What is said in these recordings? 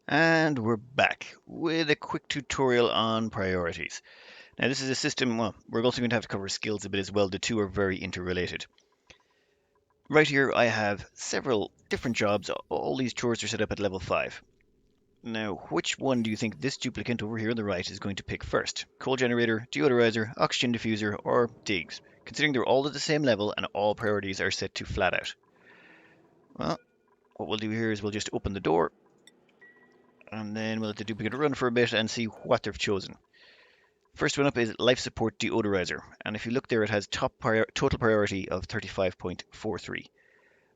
And we're back with a quick tutorial on priorities. Now this is a system, well, we're also going to have to cover skills a bit as well. The two are very interrelated. Right here I have several different jobs. All these chores are set up at level 5. Now, which one do you think this duplicant over here on the right is going to pick first? Coal generator, deodorizer, oxygen diffuser, or digs? Considering they're all at the same level and all priorities are set to flat out. Well, what we'll do here is we'll just open the door and then we'll let the duplicate run for a bit and see what they've chosen. First one up is life support deodorizer, and if you look there, it has total priority of 35.43.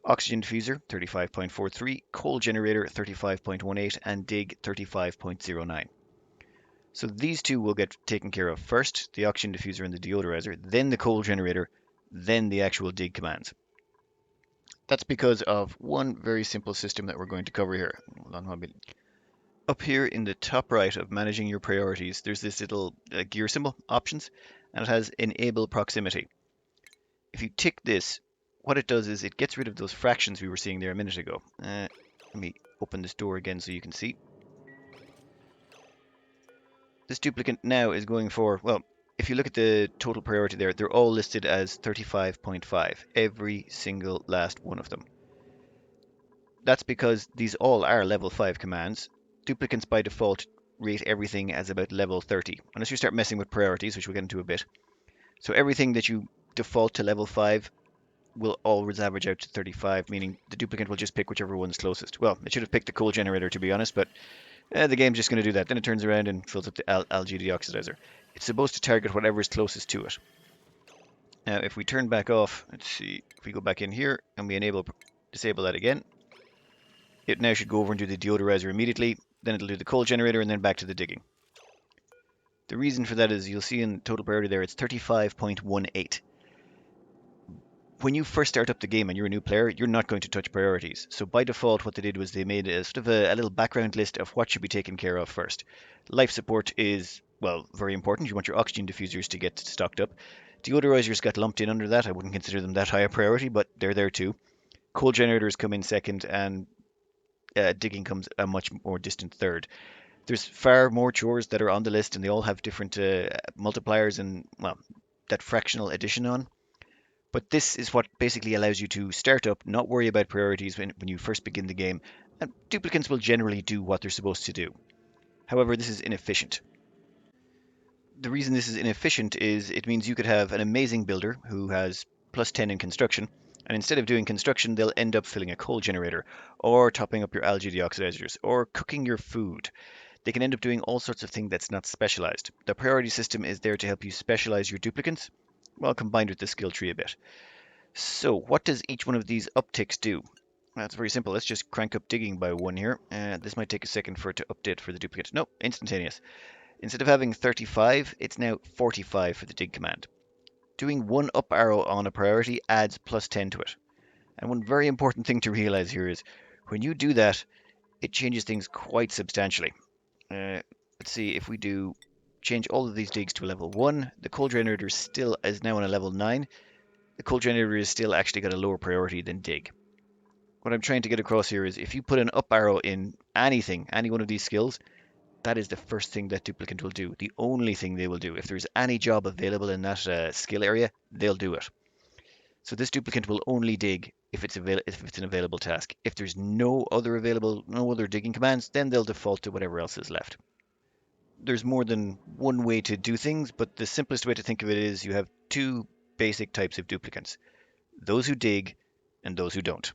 Oxygen diffuser 35.43, coal generator 35.18, and dig 35.09. So these two will get taken care of first, the oxygen diffuser and the deodorizer, then the coal generator, then the actual dig commands. That's because of one very simple system that we're going to cover here. Hold on, up here in the top right of managing your priorities, there's this little gear symbol, options, and it has enable proximity. If you tick this, what it does is it gets rid of those fractions we were seeing there a minute ago. Let me open this door again so you can see. This duplicate now is going for, well, if you look at the total priority there, they're all listed as 35.5, every single last one of them. That's because these all are level 5 commands. Duplicates by default rate everything as about level 30, unless you start messing with priorities, which we'll get into a bit. So everything that you default to level 5 will always average out to 35, meaning the duplicate will just pick whichever one's closest. Well, it should have picked the coal generator, to be honest, but the game's just going to do that. Then it turns around and fills up the algae deoxidizer. It's supposed to target whatever is closest to it. Now, if we turn back off, let's see, if we go back in here and we disable that again, it now should go over and do the deodorizer immediately, then it'll do the coal generator, and then back to the digging. The reason for that is you'll see in total priority there, it's 35.18. When you first start up the game and you're a new player, you're not going to touch priorities. So by default, what they did was they made a sort of a little background list of what should be taken care of first. Life support is, well, very important. You want your oxygen diffusers to get stocked up. Deodorizers got lumped in under that. I wouldn't consider them that high a priority, but they're there too. Coal generators come in second, and digging comes a much more distant third. There's far more chores that are on the list, and they all have different multipliers and, well, that fractional addition on. But this is what basically allows you to start up, not worry about priorities when you first begin the game, and duplicates will generally do what they're supposed to do. However, this is inefficient. The reason this is inefficient is it means you could have an amazing builder who has plus 10 in construction, and instead of doing construction, they'll end up filling a coal generator, or topping up your algae deoxidizers, or cooking your food. They can end up doing all sorts of things that's not specialized. The priority system is there to help you specialize your duplicates, well, combined with the skill tree a bit. So what does each one of these upticks do? That's very simple. Let's just crank up digging by 1 here. This might take a second for it to update for the duplicate. No, instantaneous. Instead of having 35, it's now 45 for the dig command. Doing one up arrow on a priority adds plus 10 to it. And one very important thing to realize here is when you do that, it changes things quite substantially. Let's see if we do change all of these digs to a level 1. The coal generator still is now on a level 9. The coal generator is still actually got a lower priority than dig. What I'm trying to get across here is if you put an up arrow in anything, any one of these skills, that is the first thing that duplicant will do. The only thing they will do. If there's any job available in that skill area, they'll do it. So this duplicant will only dig if it's an available task. If there's no other digging commands, then they'll default to whatever else is left. There's more than one way to do things, but the simplest way to think of it is you have two basic types of duplicants. Those who dig and those who don't.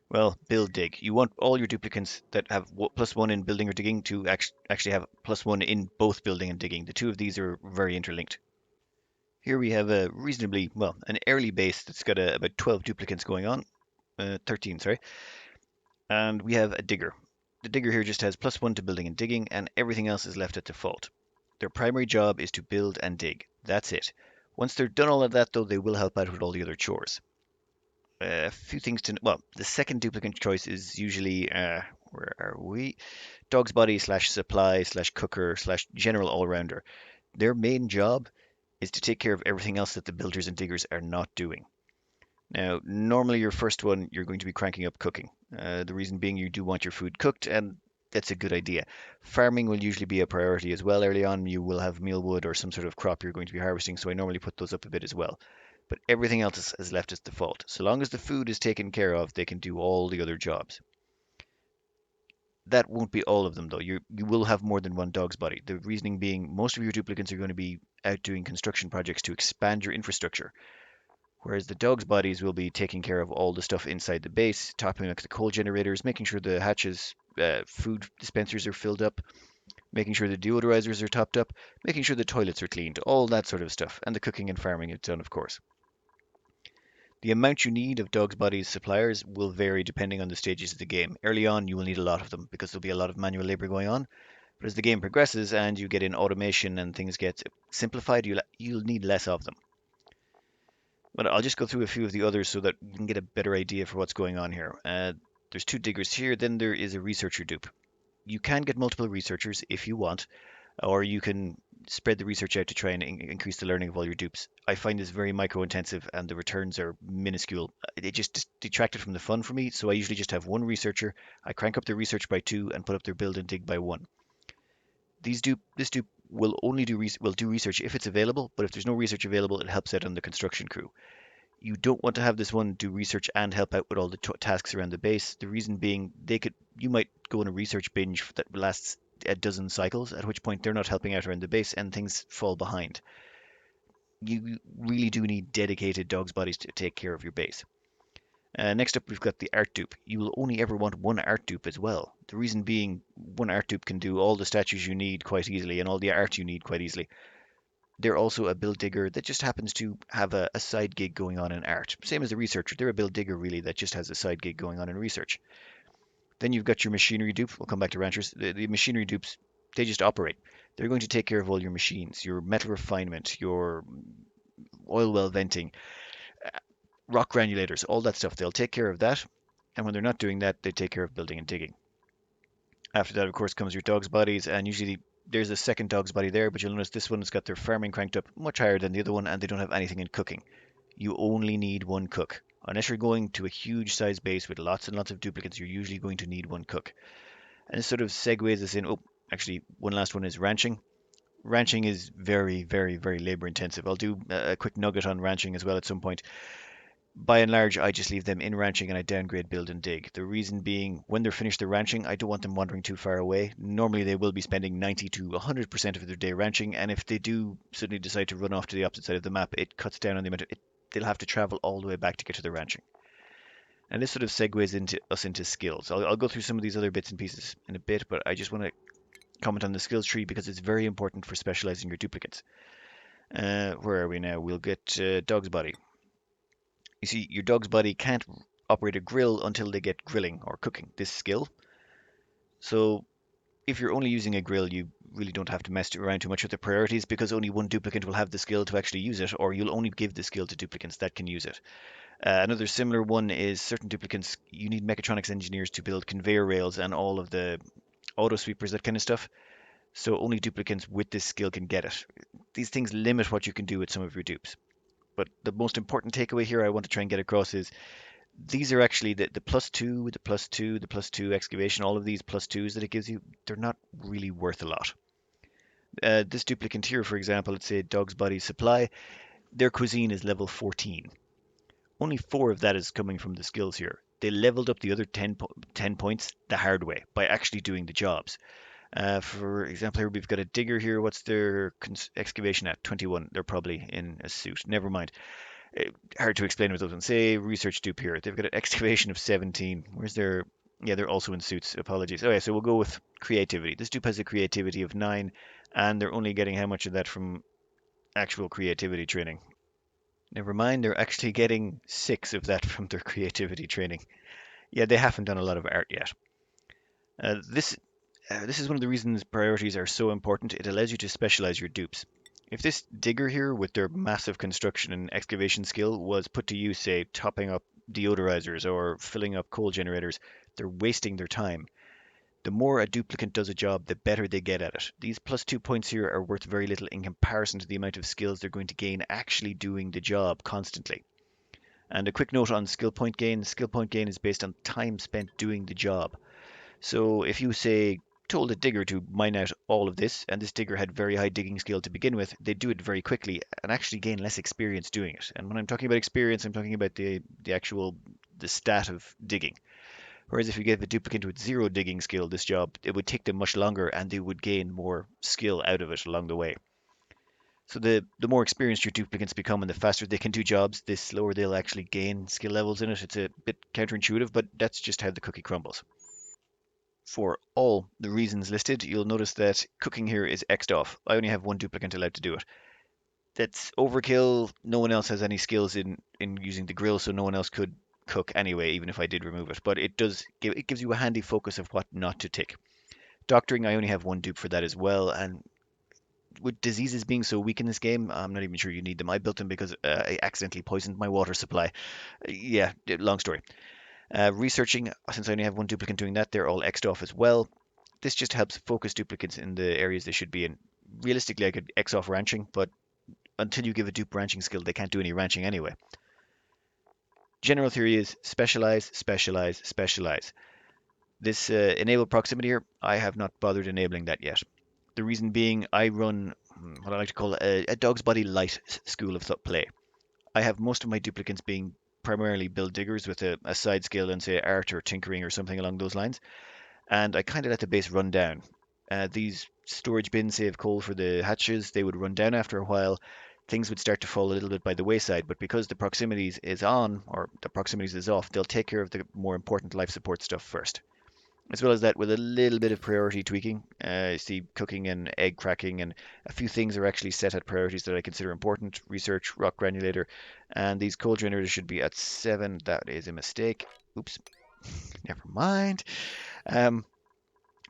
Well, build dig. You want all your duplicates that have +1 in building or digging to actually have +1 in both building and digging. The two of these are very interlinked. Here we have a reasonably, well, an early base that's got about 12 duplicates going on. 13, sorry. And we have a digger. The digger here just has +1 to building and digging, and everything else is left at default. Their primary job is to build and dig. That's it. Once they're done all of that, though, they will help out with all the other chores. A few things to, well, the second duplicate choice is usually, where are we? Dog's body slash supply slash cooker slash general all-rounder. Their main job is to take care of everything else that the builders and diggers are not doing. Now, normally your first one, you're going to be cranking up cooking. The reason being you do want your food cooked, and that's a good idea. Farming will usually be a priority as well. Early on, you will have mealwood or some sort of crop you're going to be harvesting, so I normally put those up a bit as well. But everything else is left as default. So long as the food is taken care of, they can do all the other jobs. That won't be all of them, though. You will have more than one dog's body. The reasoning being most of your duplicates are going to be out doing construction projects to expand your infrastructure, whereas the dog's bodies will be taking care of all the stuff inside the base, topping up the coal generators, making sure the hatches, food dispensers are filled up, making sure the deodorizers are topped up, making sure the toilets are cleaned, all that sort of stuff, and the cooking and farming is done, of course. The amount you need of dog's bodies suppliers will vary depending on the stages of the game. Early on, you will need a lot of them because there'll be a lot of manual labor going on. But as the game progresses and you get in automation and things get simplified, you'll need less of them. But I'll just go through a few of the others so that you can get a better idea for what's going on here. There's two diggers here, then there is a researcher dupe. You can get multiple researchers if you want, or you can spread the research out to try and increase the learning of all your dupes. I find this very micro intensive and the returns are minuscule. It just detracted from the fun for me, so I usually just have one researcher. I crank up their research by 2 and put up their build and dig by 1. This dupe will only will do research if it's available, but if there's no research available, it helps out on the construction crew. You don't want to have this one do research and help out with all the tasks around the base. The reason being, you might go on a research binge that lasts a dozen cycles, at which point they're not helping out around the base and things fall behind. You really do need dedicated dogs bodies to take care of your base. Next up, we've got the art dupe. You will only ever want one art dupe as well. The reason being, one art dupe can do all the statues you need quite easily and all the art you need quite easily. They're also a build digger that just happens to have a side gig going on in art. Same as the researcher. They're a build digger really that just has a side gig going on in research. Then you've got your machinery dupe. We'll come back to ranchers. The machinery dupes, they just operate. They're going to take care of all your machines, your metal refinement, your oil well venting, rock granulators, all that stuff. They'll take care of that. And when they're not doing that, they take care of building and digging. After that, of course, comes your dog's bodies, and usually there's a second dog's body there, but you'll notice this one's got their farming cranked up much higher than the other one, and they don't have anything in cooking. You only need one cook. Unless you're going to a huge size base with lots and lots of duplicates, you're usually going to need one cook. And it sort of segues us in. Oh, actually, one last one is ranching. Ranching is very, very, very labor intensive. I'll do a quick nugget on ranching as well at some point. By and large, I just leave them in ranching and I downgrade build and dig. The reason being, when they're finished their ranching, I don't want them wandering too far away. Normally, they will be spending 90 to 100% of their day ranching, and if they do suddenly decide to run off to the opposite side of the map, it cuts down on the amount of it. They'll have to travel all the way back to get to the ranching. And this sort of segues into skills. I'll go through some of these other bits and pieces in a bit, but I just want to comment on the skills tree because it's very important for specializing your duplicates. Where are we now? We'll get dog's body. You see, your dog's body can't operate a grill until they get grilling or cooking this skill. So if you're only using a grill, you really don't have to mess around too much with the priorities because only one duplicate will have the skill to actually use it, or you'll only give the skill to duplicates that can use it. Another similar one is certain duplicates, you need mechatronics engineers to build conveyor rails and all of the auto sweepers, that kind of stuff. So only duplicates with this skill can get it. These things limit what you can do with some of your dupes. But the most important takeaway here I want to try and get across is these are actually the plus two, the plus two, the plus two excavation, all of these plus twos that it gives you, they're not really worth a lot. This duplicate here, for example, let's say Dog's Body Supply, their cuisine is level 14. Only 4 of that is coming from the skills here. They leveled up the other 10 points the hard way by actually doing the jobs. For example, here we've got a digger here. What's their excavation at? 21. They're probably in a suit. Never mind. Hard to explain with those ones. Say research dupe here. They've got an excavation of 17. Where's their... Yeah, they're also in suits. Apologies. Oh yeah, so we'll go with creativity. This dupe has a creativity of 9, and they're only getting how much of that from actual creativity training? Never mind, they're actually getting 6 of that from their creativity training. Yeah, they haven't done a lot of art yet. This is one of the reasons priorities are so important. It allows you to specialize your dupes. If this digger here with their massive construction and excavation skill was put to use, say, topping up deodorizers or filling up coal generators, they're wasting their time. The more a duplicate does a job, the better they get at it. These plus 2 points here are worth very little in comparison to the amount of skills they're going to gain actually doing the job constantly. And a quick note on skill point gain. Skill point gain is based on time spent doing the job. So if you say told a digger to mine out all of this, and this digger had very high digging skill to begin with, they'd do it very quickly and actually gain less experience doing it. And when I'm talking about experience, I'm talking about the actual the stat of digging. Whereas if you gave a duplicate with zero digging skill this job, it would take them much longer and they would gain more skill out of it along the way. So the more experienced your duplicates become and the faster they can do jobs, the slower they'll actually gain skill levels in it. It's a bit counterintuitive, but that's just how the cookie crumbles. For all the reasons listed, you'll notice that cooking here is X'd off. I only have one duplicate allowed to do it. That's overkill. No one else has any skills in using the grill, so no one else could cook anyway, even if I did remove it. But it gives you a handy focus of what not to tick. Doctoring, I only have one dupe for that as well, and with diseases being so weak in this game, I'm not even sure you need them. I built them because I accidentally poisoned my water supply. Yeah, long story. Researching, since I only have one duplicate doing that, they're all X'd off as well. This just helps focus duplicates in the areas they should be in. Realistically, I could X off ranching, but until you give a dupe ranching skill, they can't do any ranching anyway. General theory is specialize, specialize, specialize. This enable proximity here, I have not bothered enabling that yet. The reason being, I run what I like to call a dog's body light school of play. I have most of my duplicates being primarily build diggers with a side skill in, say, art or tinkering or something along those lines. And I kind of let the base run down. These storage bins save coal for the hatches. They would run down after a while. Things would start to fall a little bit by the wayside, but because the proximities is on or the proximities is off, they'll take care of the more important life support stuff first. As well as that, with a little bit of priority tweaking, see cooking and egg cracking, and a few things are actually set at priorities that I consider important. Research, rock granulator, and these coal generators should be at 7. That is a mistake. Oops, never mind. Um,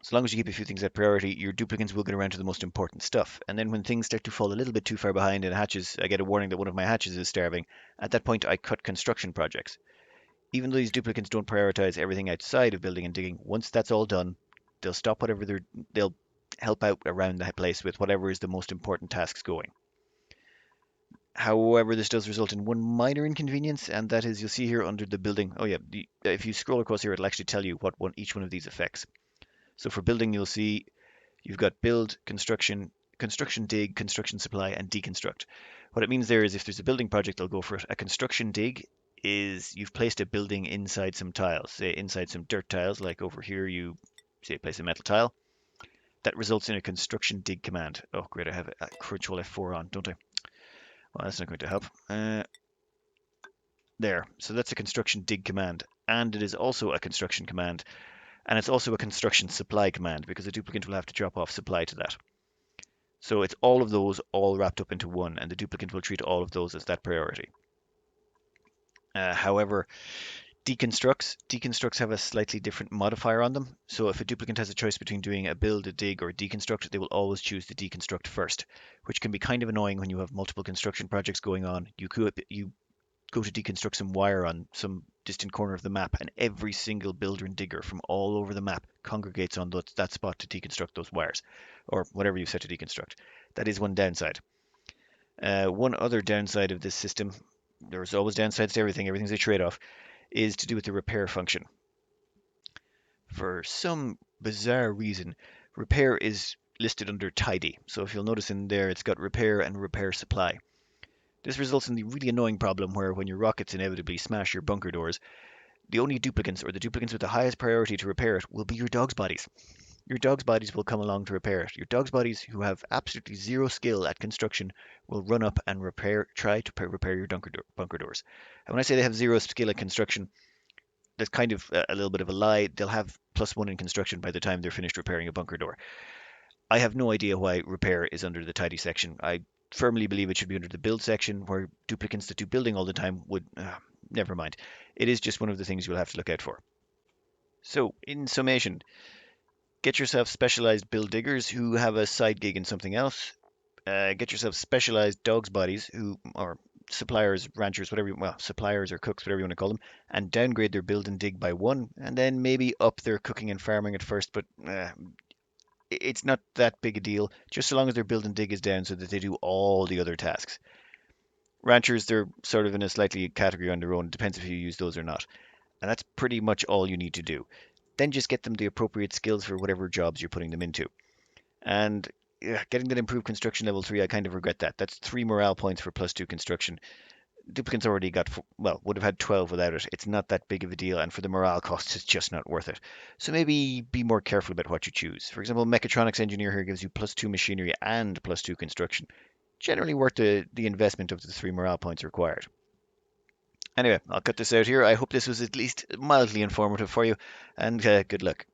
as long as you keep a few things at priority, your duplicates will get around to the most important stuff. And then when things start to fall a little bit too far behind in hatches, I get a warning that one of my hatches is starving. At that point, I cut construction projects. Even though these duplicates don't prioritize everything outside of building and digging, once that's all done, they'll stop whatever they'll help out around the place with whatever is the most important tasks going. However, this does result in one minor inconvenience, and that is you'll see here under the building. Oh yeah, if you scroll across here, it'll actually tell you what each one of these affects. So for building, you'll see you've got build, construction, construction dig, construction supply, and deconstruct. What it means there is if there's a building project, they'll go for it. A construction dig is you've placed a building inside some tiles, say inside some dirt tiles, like over here you say place a metal tile. That results in a construction dig command. Oh, great, I have a Control F4 on, don't I? Well, that's not going to help. There, so that's a construction dig command, and it is also a construction command, and it's also a construction supply command because a duplicate will have to drop off supply to that. So it's all of those all wrapped up into one, and the duplicate will treat all of those as that priority. However, deconstructs have a slightly different modifier on them. So if a duplicate has a choice between doing a build, a dig, or a deconstruct, they will always choose the deconstruct first, which can be kind of annoying when you have multiple construction projects going on. You go to deconstruct some wire on some distant corner of the map, and every single builder and digger from all over the map congregates on that spot to deconstruct those wires, or whatever you set to deconstruct. That is one downside. One other downside of this system, there's always downsides to everything, everything's a trade-off, is to do with the repair function. For some bizarre reason, repair is listed under tidy. So if you'll notice in there, it's got repair and repair supply. This results in the really annoying problem where when your rockets inevitably smash your bunker doors, the only duplicates or the duplicates with the highest priority to repair it will be your dog's bodies. Your dog's bodies will come along to repair it. Your dog's bodies who have absolutely zero skill at construction will run up and try to repair your bunker doors. And when I say they have zero skill at construction, that's kind of a little bit of a lie. They'll have +1 in construction by the time they're finished repairing a bunker door. I have no idea why repair is under the tidy section. I firmly believe it should be under the build section, where duplicates that do building all the time would. Never mind. It is just one of the things you'll have to look out for. So, in summation, get yourself specialized build diggers who have a side gig in something else. Get yourself specialized dogs bodies who are suppliers, ranchers, whatever, well, suppliers or cooks, whatever you want to call them, and downgrade their build and dig by 1, and then maybe up their cooking and farming at first, but it's not that big a deal, just so long as their build and dig is down so that they do all the other tasks. Ranchers, they're sort of in a slightly category on their own. It depends if you use those or not. And that's pretty much all you need to do. then just get them the appropriate skills for whatever jobs you're putting them into. And yeah, getting that improved construction level 3, I kind of regret that. That's 3 morale points for +2 construction. Duplicant's already got, well, would have had 12 without it. It's not that big of a deal, and for the morale costs, it's just not worth it. So maybe be more careful about what you choose. For example, mechatronics engineer here gives you +2 machinery and +2 construction. Generally worth the investment of the 3 morale points required. Anyway, I'll cut this out here. I hope this was at least mildly informative for you, and good luck.